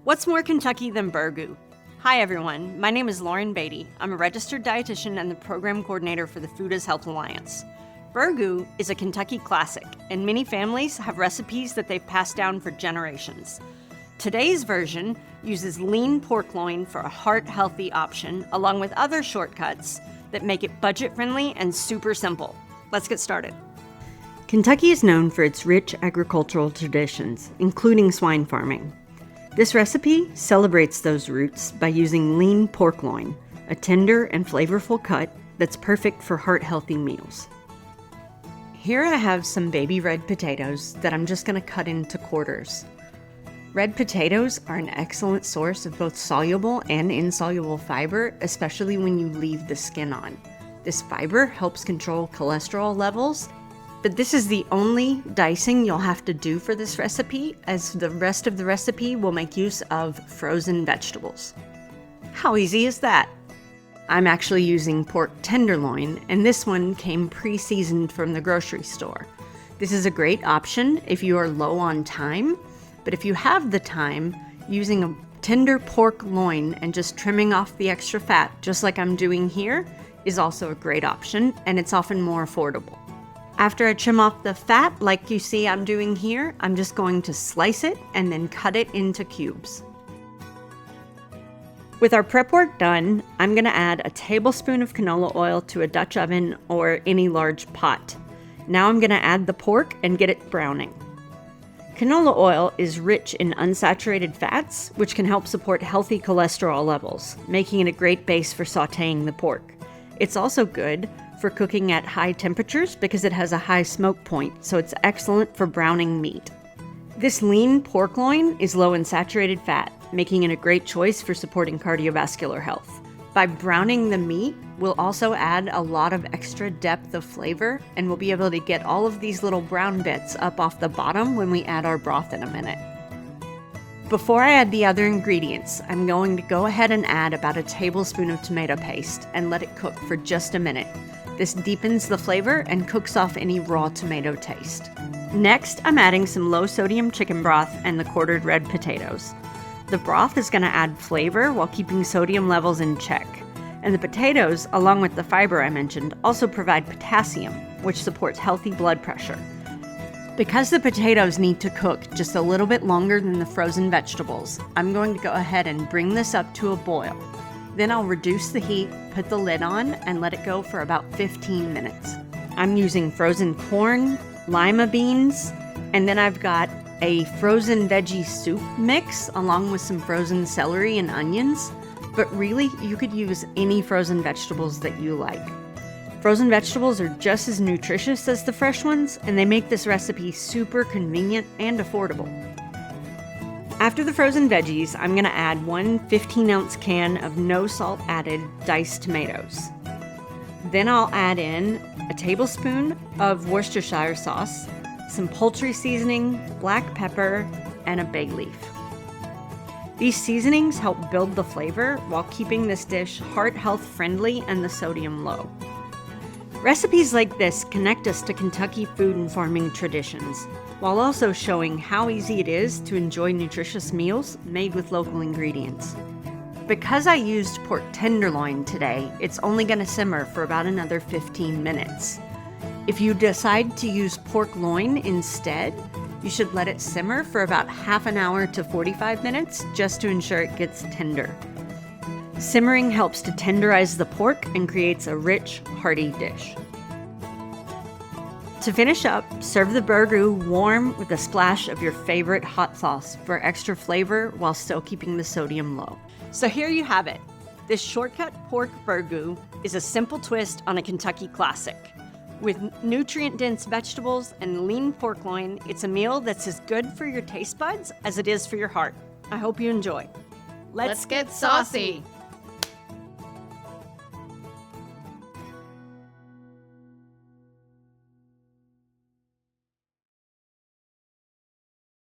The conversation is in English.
What's more Kentucky than Burgoo? Hi everyone, my name is Lauren Beatty. I'm a registered dietitian and the program coordinator for the Food as Health Alliance. Burgoo is a Kentucky classic, and many families have recipes that they've passed down for generations. Today's version uses lean pork loin for a heart-healthy option, along with other shortcuts that make it budget-friendly and super simple. Let's get started. Kentucky is known for its rich agricultural traditions, including swine farming. This recipe celebrates those roots by using lean pork loin, a tender and flavorful cut that's perfect for heart-healthy meals. Here I have some baby red potatoes that I'm just going to cut into quarters. Red potatoes are an excellent source of both soluble and insoluble fiber, especially when you leave the skin on. This fiber helps control cholesterol levels, but this is the only dicing you'll have to do for this recipe, as the rest of the recipe will make use of frozen vegetables. How easy is that? I'm actually using pork tenderloin, and this one came pre-seasoned from the grocery store. This is a great option if you are low on time, but if you have the time, using a tender pork loin and just trimming off the extra fat, just like I'm doing here, is also a great option, and it's often more affordable. After I trim off the fat, like you see I'm doing here, I'm just going to slice it and then cut it into cubes. With our prep work done, I'm going to add a tablespoon of canola oil to a Dutch oven or any large pot. Now I'm going to add the pork and get it browning. Canola oil is rich in unsaturated fats, which can help support healthy cholesterol levels, making it a great base for sautéing the pork. It's also good for cooking at high temperatures because it has a high smoke point, so it's excellent for browning meat. This lean pork loin is low in saturated fat, making it a great choice for supporting cardiovascular health. By browning the meat, we'll also add a lot of extra depth of flavor, and we'll be able to get all of these little brown bits up off the bottom when we add our broth in a minute. Before I add the other ingredients, I'm going to go ahead and add about a tablespoon of tomato paste and let it cook for just a minute. This deepens the flavor and cooks off any raw tomato taste. Next, I'm adding some low-sodium chicken broth and the quartered red potatoes. The broth is going to add flavor while keeping sodium levels in check. And the potatoes, along with the fiber I mentioned, also provide potassium, which supports healthy blood pressure. Because the potatoes need to cook just a little bit longer than the frozen vegetables, I'm going to go ahead and bring this up to a boil. Then I'll reduce the heat, put the lid on, and let it go for about 15 minutes. I'm using frozen corn, lima beans, and then I've got a frozen veggie soup mix along with some frozen celery and onions. But really, you could use any frozen vegetables that you like. Frozen vegetables are just as nutritious as the fresh ones, and they make this recipe super convenient and affordable. After the frozen veggies, I'm going to add one 15-ounce can of no salt added diced tomatoes. Then I'll add in a tablespoon of Worcestershire sauce, some poultry seasoning, black pepper, and a bay leaf. These seasonings help build the flavor while keeping this dish heart-health friendly and the sodium low. Recipes like this connect us to Kentucky food and farming traditions, while also showing how easy it is to enjoy nutritious meals made with local ingredients. Because I used pork tenderloin today, it's only going to simmer for about another 15 minutes. If you decide to use pork loin instead, you should let it simmer for about half an hour to 45 minutes just to ensure it gets tender. Simmering helps to tenderize the pork and creates a rich, hearty dish. To finish up, serve the burgoo warm with a splash of your favorite hot sauce for extra flavor while still keeping the sodium low. So here you have it. This shortcut pork burgoo is a simple twist on a Kentucky classic. With nutrient-dense vegetables and lean pork loin, it's a meal that's as good for your taste buds as it is for your heart. I hope you enjoy. Let's get saucy!